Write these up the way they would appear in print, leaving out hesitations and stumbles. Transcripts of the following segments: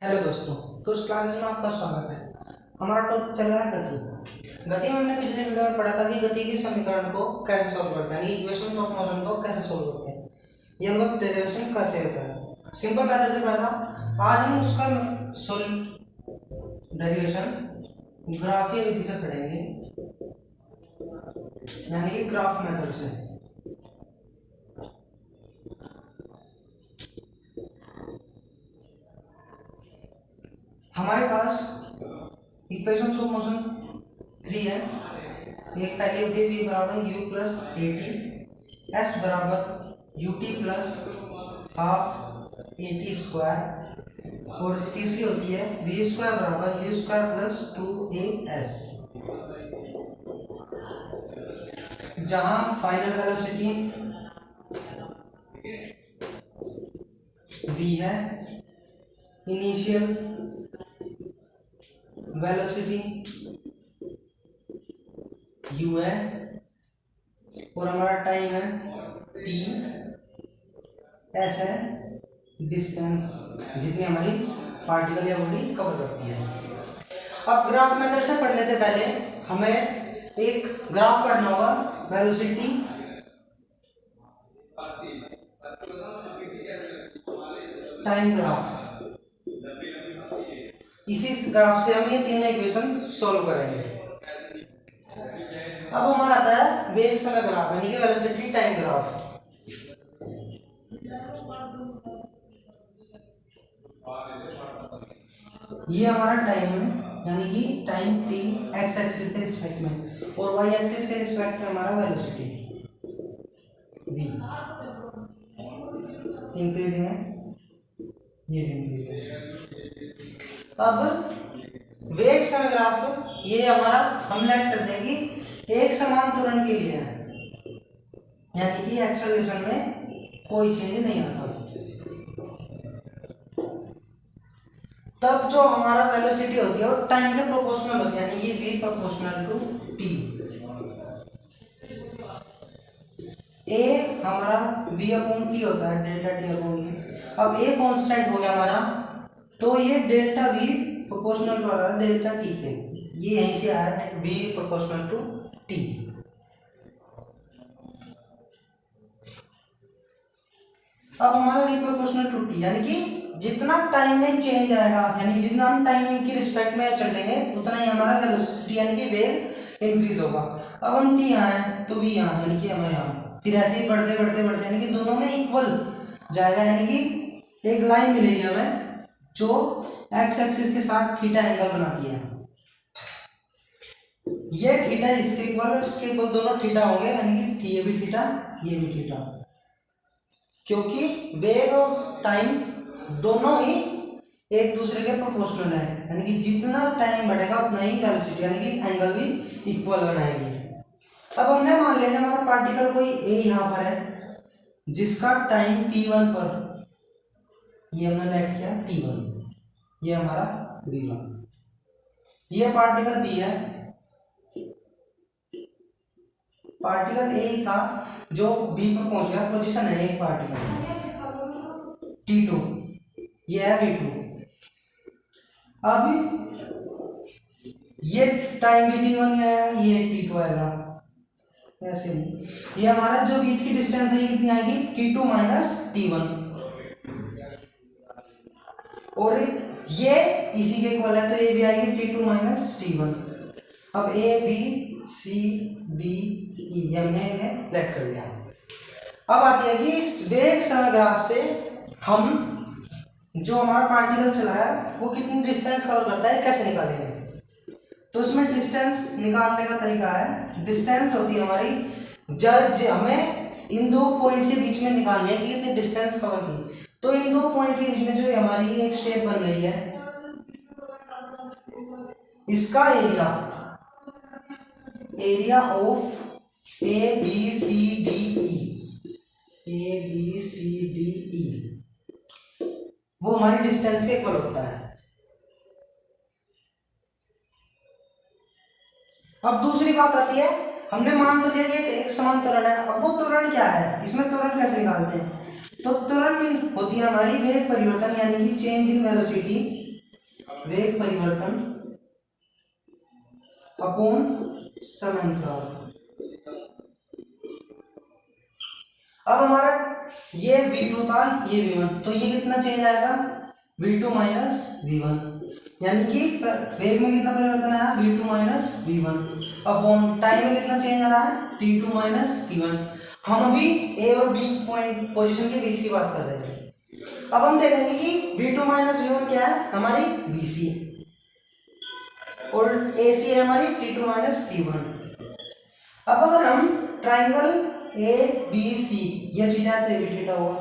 Hello दोस्तों, तो इस क्लासेस में आपका स्वागत है। हमारा टॉपिक चल रहा है गति। गति में हमने पिछले वीडियो में पढ़ा था कि गति के समीकरण को कैसे सॉल्व करते हैं, इक्वेशन ऑफ मोशन को कैसे सॉल्व करते हैं, ये हम डेरिवेशन कैसे होता है। सिंपल मेथड से पढ़ा था। आज हम उसका डेरिवेशन ग्राफीय विधि से पढ़ेंगे, यानी कि ग्राफ मेथड से। हमारे पास इक्वेशन ऑफ मोशन 3 है। एक पहली होती है v बराबर u plus a t, s बराबर u t plus half a t square, और तीसरी होती है v स्क्वायर बराबर u स्क्वायर प्लस 2as, जहां फाइनल वेलोसिटी v है, इनिशियल वेलोसिटी u है, और हमारा टाइम है t, s है डिस्टेंस जितनी हमारी पार्टिकल या बॉडी कवर करती है। अब ग्राफ मेथड से पढ़ने से पहले हमें एक ग्राफ पढ़ना होगा, वेलोसिटी टाइम ग्राफ। इसी ग्राफ से हम ये तीनों इक्वेशन सॉल्व करेंगे। अब हमारा आता है वेग समय ग्राफ, यानी कि वेलोसिटी टाइम ग्राफ। ये हमारा टाइम है, यानी कि टाइम t x एक्सिस के रिस्पेक्ट में, और y एक्सिस के रिस्पेक्ट में हमारा वेलोसिटी v इंक्रीजिंग है, ये भी इंक्रीजिंग है। अब वेग समय ग्राफ ये हमारा हम लेट कर देंगे एक समान त्वरण के लिए है, यानी कि एक्सेलरेशन में कोई चेंज नहीं आता। तब जो हमारा वेलोसिटी होती है वो टाइम के प्रोपोर्शनल होती है, यानी कि v proportional to t। a हमारा v अपॉन t होता है, डेल्टा t अपॉन v। अब a कांस्टेंट हो गया हमारा, तो ये डेल्टा v प्रोपोर्शनल टू आ रहा है डेल्टा t के, ये यहीं से आ रहा है v प्रोपोर्शनल टू t। अब हमारा v प्रोपोर्शनल टू t, यानी कि जितना टाइम में चेंज आएगा, यानी कि जितना हम टाइम की रिस्पेक्ट में चलेंगे उतना ही हमारा वेलोसिटी यानी कि वेग इंक्रीज होगा। अब हम t यहाँ है तो v यहाँ, यानी कि हमारे यहाँ, फिर ऐसे ही बढ़ते बढ़ते बढ़ते यानी कि दोनों में इक्वल जाएगा, यानी कि एक लाइन मिलेगी हमें जो x एक्सिस के साथ थीटा एंगल बनाती है। ये थीटा इसके इक्वल और इसके इक्वल दोनों थीटा होंगे, यानी कि ये भी थीटा ये भी थीटा, क्योंकि वेग और टाइम दोनों ही एक दूसरे के प्रोपोर्शनल है, यानी कि जितना टाइम बढ़ेगा उतना ही वेलोसिटी यानी कि एंगल भी इक्वल बनाएगी। अब हमने मान लेना हमारा पार्टिकल कोई a यहाँ पर है, जिसका टाइम t1 पर, ये हमने लेट किया t1, ये हमारा v1। ये पार्टिकल b है, पार्टिकल a था जो b पर पहुंच गया, पोजीशन है एक पार्टिकल t2, ये है v2। अब ये टाइम भी t1 है, ये t2 आएगा, ऐसे नहीं। ये हमारा जो बीच की डिस्टेंस है कितनी आएगी, t2 माइनस t1, और ये इसी के इक्वल है तो ये भी आएगी t2 माइनस t1। अब a b c d e हमने इन्हें लेट कर लिया। अब आती है कि इस वेग समय ग्राफ से हम जो हमारा पार्टिकल चला है वो कितनी डिस्टेंस कवर करता है कैसे निकालेंगे। तो इसमें डिस्टेंस निकालने का तरीका है, डिस्टेंस होती है हमारी, जब हमें इन दो पॉइंट के बीच में निकालनी है कि कितनी डिस्टेंस कवर की। तो इन दो पॉइंट के बीच में जो हमारी एक शेप बन रही है, इसका area of A B C D E वो हमारी डिस्टेंस के इक्वल होता है। अब दूसरी बात आती है, हमने मान तो लिया कि एक समान त्वरण है। अब वो त्वरण क्या है, इसमें त्वरण कैसे निकालते हैं, तो त्वरण होती है हमारी वेग परिवर्तन यानी कि चेंज इन वेलोसिटी वेग परिवर्तन अपॉन समयांतराल। अब हमारा ये v2 था, ये v1, तो ये कितना चेंज आएगा, v2 माइनस v1, यानी कि वेग में कितना परिवर्तन आया, v2 minus v1 upon time में कितना चेंज आ रहा है, t2 माइनस t1। हम अभी a और b पॉइंट पोजीशन के बीच की बात कर रहे हैं। अब हम देखेंगे कि v2 माइनस v1 क्या है, हमारी bc, और ac है हमारी t2 माइनस t1। अब अगर हम ट्राइंगल ए बी सी, ये थीटा है तो ये भी थीटा होगा,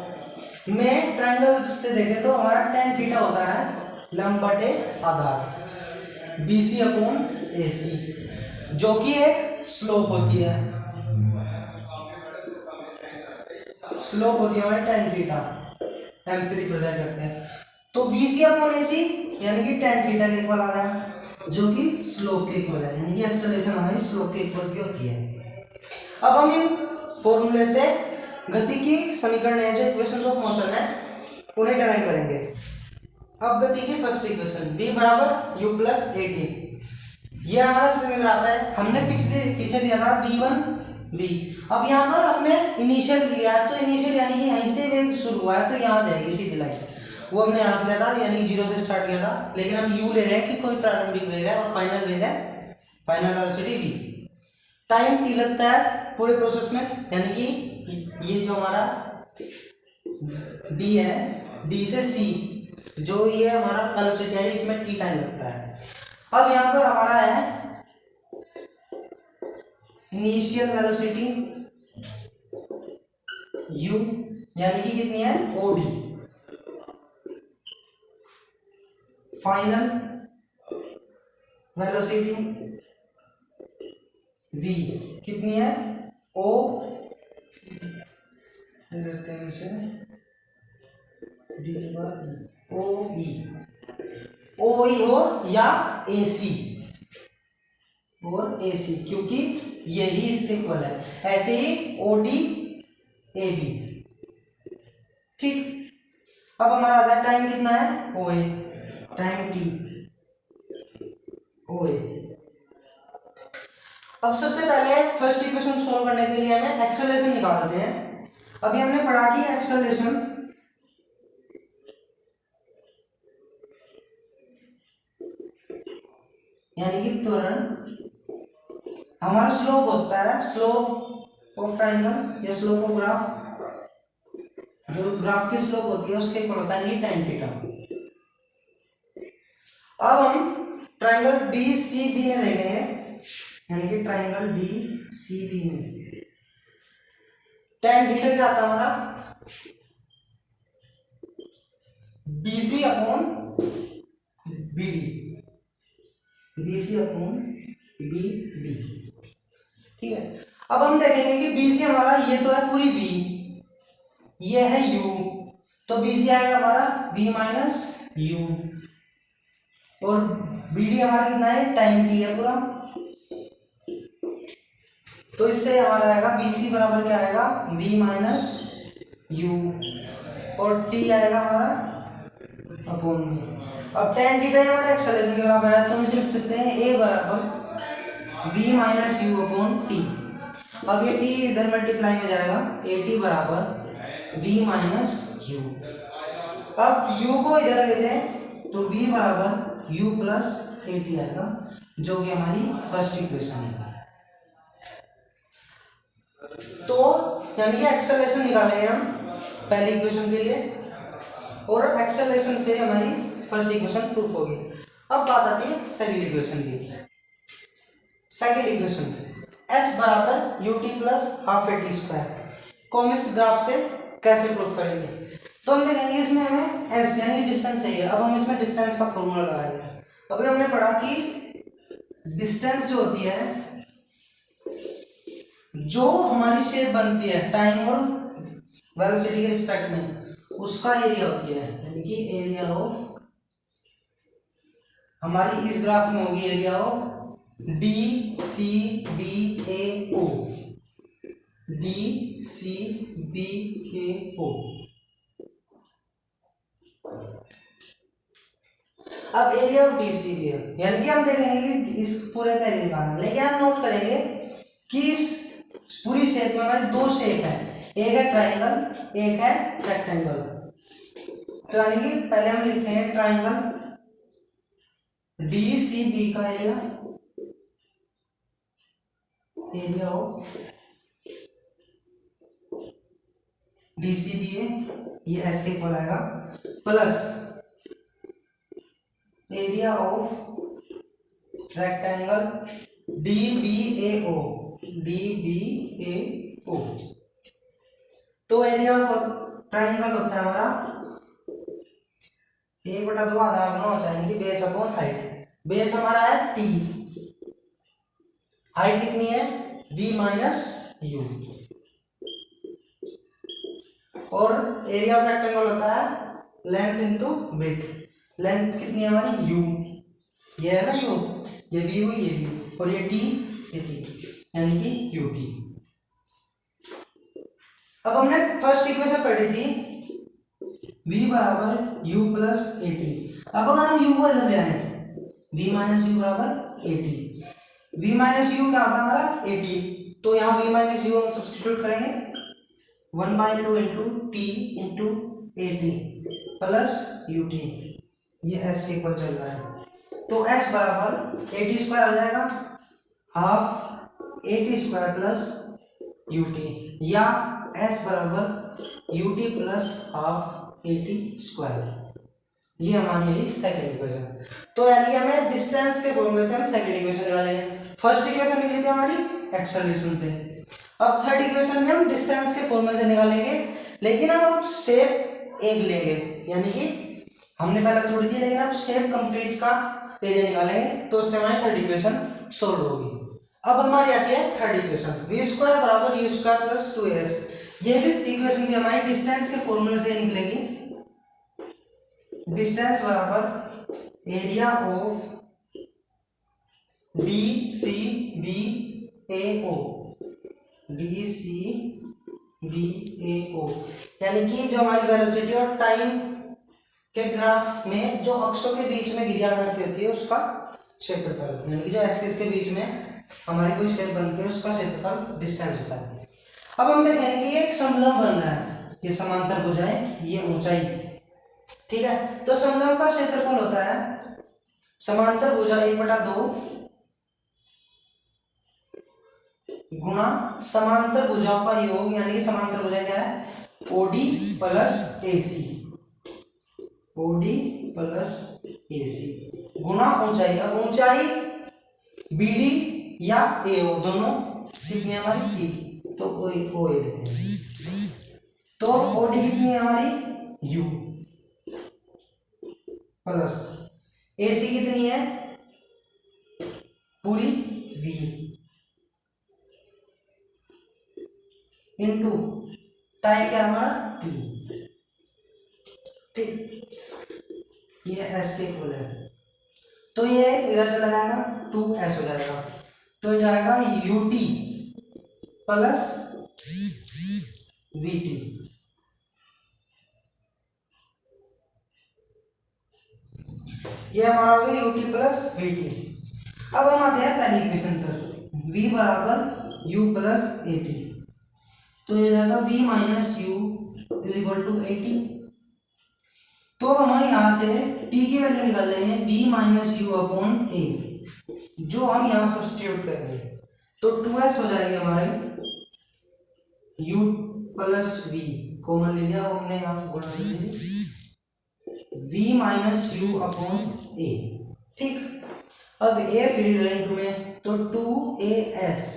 में ट्राइंगल से देखें तो हमारा tan थीटा होता है लंब बटे आधार बी सी अपॉन ए सी, जो कि एक स्लोप होती है, स्लोप होती है हमारी tan थीटा, एम से रिप्रेजेंट करते हैं। तो बी सी अपॉन ए सी यानी कि tan थीटा के इक्वल आ गया, जो कि स्लोप के इक्वल है, यानी कि एक्सेलरेशन हमारी स्लोप के इक्वल की होती है। अब हम इन फॉर्मूले से गति की समीकरण है जो इक्वेशंस ऑफ मोशन है उन्हें डिराइव करेंगे। अब गति की फर्स्ट इक्वेशन v बराबर u प्लस ए टी, ये हमारा समय ग्राफ है, हमने पीछे लिया था v1 v। अब यहाँ पर हमने इनिशियल लिया है, तो इनिशियल यानी कि यहीं से वेग शुरू हुआ है तो यहाँ जाएगी सीधी लाइन, वो हमने यहाँ से लिया था, यानी कि 0 से स्टार्ट किया था, लेकिन हम u ले रहे हैं कि कोई प्रारंभिक वेग है और फाइनल वेग है, final velocity v। Time t लगता है पूरे प्रोसेस में, यानी कि ये जो हमारा d है, d से c जो ये हमारा वेलोसिटी है इसमें t टाइम लगता है। अब यहाँ पर हमारा है इनिशियल वेलोसिटी u, यानी कि कितनी है od, फाइनल वेलोसिटी v कितनी है o, लेते हैं इसे d o e हो या ac और ac, क्योंकि यही इससे इक्वल है, ऐसे ही od ab। ठीक, अब हमारा आधा टाइम कितना है oa, टाइम t oa। अब सबसे पहले फर्स्ट इक्वेशन सॉल्व करने के लिए हमें एक्सेलरेशन निकालते हैं। अभी हमने पढ़ा कि एक्सेलरेशन यानी कि त्वरण हमारा स्लोप होता है, स्लोप ऑफ ट्राइंगल या स्लोप ऑफ ग्राफ, जो ग्राफ की स्लोप होती है उसके इक्वल होता है ये tan थीटा। अब हम ट्राइंगल डी सी बी में देखेंगे, यानी कि ट्राइंगल डी सी बी में tan थीटा क्या आता है हमारा, B C upon B D, B C upon B D. ठीक है, अब हम देखेंगे कि बी सी हमारा ये तो है पूरी v, ये है u, तो बी सी आएगा हमारा v माइनस u, और बी डी हमारा कितना है टाइम t है पूरा, तो इससे हमारा आएगा बी सी बराबर क्या आएगा v माइनस u, और t आएगा हमारा अपॉन में। अब tan थीटा हमारे एक्सेलरेशन के बराबर है, तो हम इसे लिख सकते हैं a बराबर v minus u upon T. अब ये t इधर मल्टीप्लाई में जाएगा, ए टी बराबर v माइनस u। अब u को इधर भेजें तो v बराबर u प्लस ए टी आएगा, जो कि हमारी फर्स्ट इक्वेशन है। तो यानी कि एक्सेलरेशन निकालेंगे हम पहली इक्वेशन के लिए, और एक्सेलरेशन से हमारी फर्स्ट इक्वेशन प्रूफ होगी। अब बात आती है सेकंड इक्वेशन की। सेकंड इक्वेशन s बराबर u t plus half a t square को हम इस ग्राफ से कैसे प्रूफ करेंगे, तो हम देखेंगे इसमें हमें s यानी डिस्टेंस चाहिए। अब हम इसमें डिस्टेंस का फॉर्मूला लगाएंगे। अभी हमने पढ़ा कि डिस्टेंस जो होती है, जो हमारी शेप बनती है टाइम और वेलोसिटी के रिस्पेक्ट में, उसका एरिया होती है, यानी कि एरिया ऑफ, हमारी इस ग्राफ में होगी area of D C B A O, D C B A O. अब एरिया ऑफ डीसी भी है, यानी कि हम देखेंगे कि इस पूरे का एरिया निकालना है, लेकिन हम नोट करेंगे कि इस पूरी शेप में हमारे दो शेप है, एक है ट्राइंगल एक है रेक्टेंगल। तो यानी कि पहले हम लिखते हैं ट्राइंगल डीसीबी का एरिया, एरिया ऑफ डीसीबी है ये एस के इक्वल आएगा, प्लस एरिया ऑफ रेक्टेंगल डीबीएओ, डीबीएओ। तो एरिया ऑफ ट्राइंगल होता है हमारा 1/2 आधा गुना हो जाएंगे बेस अपॉन हाइट। बेस हमारा है टी, हाइट कितनी है v माइनस यू, और एरिया ऑफ रेक्टेंगल होता है लेंथ इंटू ब्रेथ। लेंथ कितनी है हमारी u, ये है ना u, ये v हुई ये v, और ये t ये t, यानी कि ut। अब हमने फर्स्ट इक्वेशन पढ़ी थी v बराबर u प्लस ए टी। अब अगर हम u को इधर ले आए v माइनस यू बराबर A T, v minus u क्या होता है हमारा ए टी, तो यहाँ v माइनस यू हम सब्सटीट्यूट करेंगे 1/2 into T into A T plus U T, ये एस के इक्वल चल रहा है। तो एस बराबर ए टी स्क्वायर आ जाएगा, half a t square plus U T, या एस बराबर u t plus half a t square. ये हमारी रही सेकंड इक्वेशन। तो यानी कि हमें डिस्टेंस के फॉर्मूले से हम सेकंड इक्वेशन निकालेंगे। फर्स्ट इक्वेशन निकली थी हमारी एक्सेलरेशन से, अब थर्ड इक्वेशन में हम डिस्टेंस के फॉर्मूले से निकालेंगे, लेकिन अब हम शेप एक लेंगे, यानी कि हमने पहले तोड़ी थी लेकिन अब शेप कंप्लीट का एरिया निकालेंगे, तो उससे हमारी थर्ड इक्वेशन सोल्व होगी। अब हमारी आती है थर्ड इक्वेशन, वी स्क्वायर बराबर यू स्क्वायर प्लस 2s। ये भी इक्वेशन भी हमारी डिस्टेंस के फॉर्मूले से निकलेगी। डिस्टेंस बराबर area of D C B A O, D C B A O, यानी कि जो हमारी वेलोसिटी और टाइम के ग्राफ में जो अक्षों के बीच में गिरिया करती होती है उसका क्षेत्रफल, यानी कि जो एक्सिस के बीच में हमारी कोई शेप बनती है उसका क्षेत्रफल डिस्टेंस होता है। अब हम देखें कि एक समलंब बन रहा है, ये समांतर भुजाएं ये ऊंचाई, ठीक है। तो समलंब का क्षेत्रफल होता है समांतर भुजा 1/2 गुणा समांतर भुजाओं का योग, यानी कि समांतर भुजा क्या है OD plus AC, OD plus AC गुणा ऊंचाई। अब ऊंचाई बीडी या एओ दोनों कितनी है हमारी सी, तो ओ ए लेते हैं। तो ओडी कितनी है हमारी यू प्लस एसी कितनी है पूरी वी इंटू टाइम क्या हमारा टी, ठीक, ये एस के इक्वल है। तो ये इधर चला जाएगा 2s हो जाएगा, तो जाएगा ut प्लस vt। ये हमारा हो गया ut प्लस vt। अब हम आते हैं पहली इक्वेशन पर, v बराबर u प्लस ए टी, तो ये जाएगा v minus u is equal to a t. तो अब हम यहाँ से t की वैल्यू निकाल लेंगे v माइनस यू अपॉन ए, जो हम यहाँ सब्स्टिट्यूट करेंगे, तो 2s हो जाएंगे हमारे, u प्लस v कॉमन ले लिया हमने यहाँ गुणा कर दी, v माइनस यू अपॉन ए, ठीक। अब a फिर इधर इंटू में, तो 2as।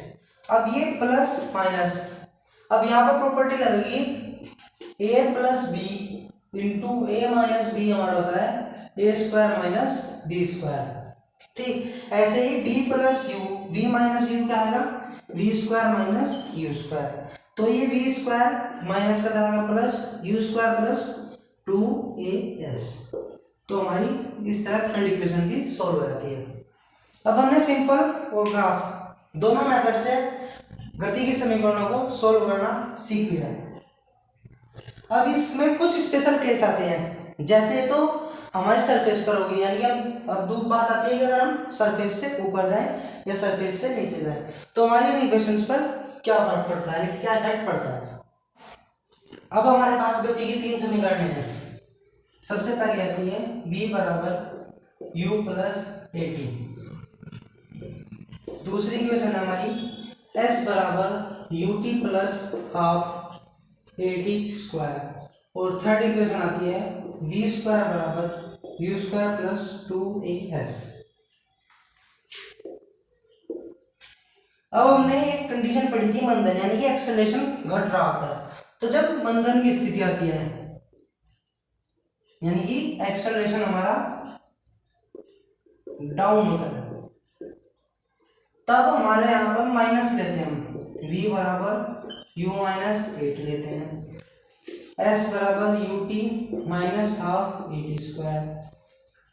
अब ये प्लस माइनस, अब यहाँ पर प्रॉपर्टी लगेगी a plus b into a minus b हमारा होता है a square minus b square, ठीक। ऐसे ही b plus u, v minus u क्या आएगा v square minus u square, तो ये v स्क्वायर माइनस का जाएगा plus you square plus 2as। तो हमारी इस तरह थर्ड इक्वेशन भी सॉल्व हो जाती है। अब हमने सिंपल और ग्राफ दोनों मेथड से गति की समीकरणों को सॉल्व करना सीख लिया है। अब इसमें कुछ स्पेशल केस आते हैं, जैसे तो हमारी सरफेस पर होगी, यानी कि अब दूसरी बात आती है कि अगर हम सरफेस से ऊपर जाए या सरफेस से नीचे जाए तो हमारी इक्वेशंस पर क्या फर्क पड़ता है, यानी कि क्या इफेक्ट पड़ता है। अब हमारे पास गति की 3 समीकरण हैं। सबसे पहले आती है v बराबर u प्लस ए टी, दूसरी इक्वेशन हमारी s बराबर u t plus half a t square, और थर्ड इक्वेशन आती है v स्क्वायर बराबर यू स्क्वायर प्लस 2as। अब हमने एक कंडीशन पढ़ी थी मंदन, यानी कि एक्सेलरेशन घट रहा होता है। तो जब मंदन की स्थिति आती है, यानी कि एक्सेलरेशन हमारा डाउन होता है, तब हमारे यहाँ पर माइनस लेते हैं हम, v बराबर u माइनस 8 लेते हैं, s बराबर u T minus half a t square,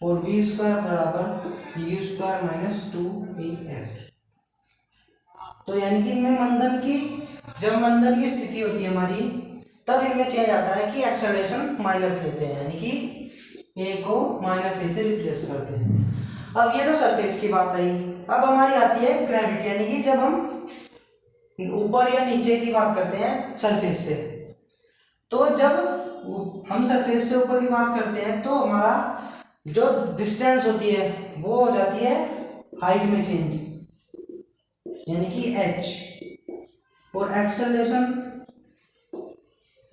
और v स्क्वायर बराबर यू स्क्वायर माइनस 2as। तो यानी कि इनमें मंदन की, जब मंदन की स्थिति होती है हमारी, तब इनमें चेंज आता है कि एक्सेलरेशन माइनस लेते हैं, यानी कि a को माइनस ए से रिप्लेस करते हैं। अब ये तो सरफेस की बात रही। अब हमारी आती है ग्रेविटी, यानी कि जब हम ऊपर या नीचे की बात करते हैं सरफेस से, तो जब हम सरफेस से ऊपर की बात करते हैं तो हमारा जो डिस्टेंस होती है वो हो जाती है हाइट में चेंज, यानी कि h, और एक्सेलरेशन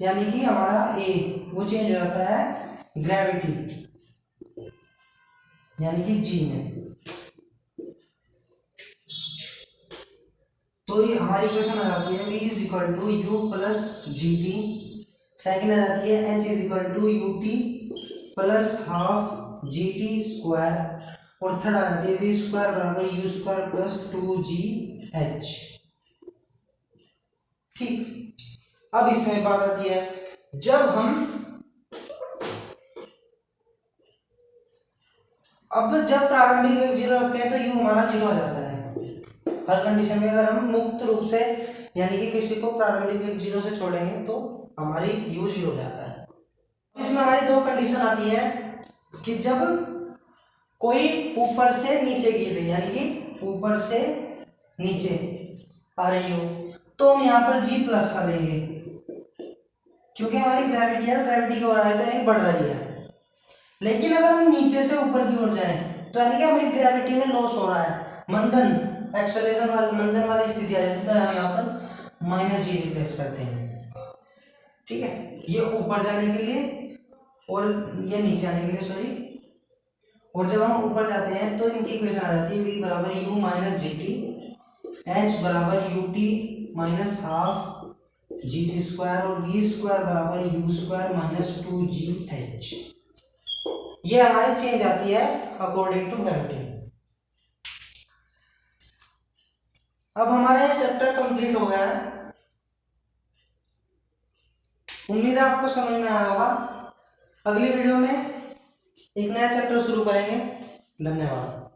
यानी कि हमारा a वो चेंज हो जाता है ग्रेविटी यानी कि g में। तो ये हमारी इक्वेशन आ जाती है v is equal to u plus g t, second आ जाती है h is equal to u t plus half g t square, और थर्ड आ जाती है v स्क्वायर बराबर यू स्क्वायर प्लस 2gh। ठीक, अब इसमें बात आती है जब प्रारंभिक वेग 0 रखते हैं तो u हमारा 0 हो जाता है हर कंडीशन में। अगर हम मुक्त रूप से यानी कि किसी को प्रारंभिक वेग 0 से छोड़ेंगे तो हमारी u 0 हो जाता है। इसमें हमारी दो कंडीशन आती है कि जब कोई ऊपर से नीचे गिर रही, यानी कि ऊपर से नीचे आ रही हो, तो हम यहाँ पर g प्लस कर लेंगे, क्योंकि हमारी ग्रेविटी है, ग्रेविटी की ओर आ रही है तो बढ़ रही है। लेकिन अगर हम नीचे से ऊपर की ओर जाएं तो यानी कि हमारी ग्रेविटी में लॉस हो रहा है, मंदन एक्सेलरेशन वाली मंदन वाली स्थिति आ जाती है, तो हम यहाँ पर माइनस जी रिप्लेस करते हैं। ठीक है, ये ऊपर जाने के लिए और ये नीचे आने के लिए, सॉरी। और जब हम ऊपर जाते हैं तो इनकी इक्वेशन आ जाती है v बराबर you minus G T, h बराबर u T minus half g t square, और v स्क्वायर बराबर यू स्क्वायर माइनस 2gh। ये हमारी चेंज आती है अकॉर्डिंग टू ग्रेविटी। अब हमारा ये चैप्टर कंप्लीट हो गया है, उम्मीद है आपको समझ में आया होगा। अगली वीडियो में एक नया चैप्टर शुरू करेंगे। धन्यवाद।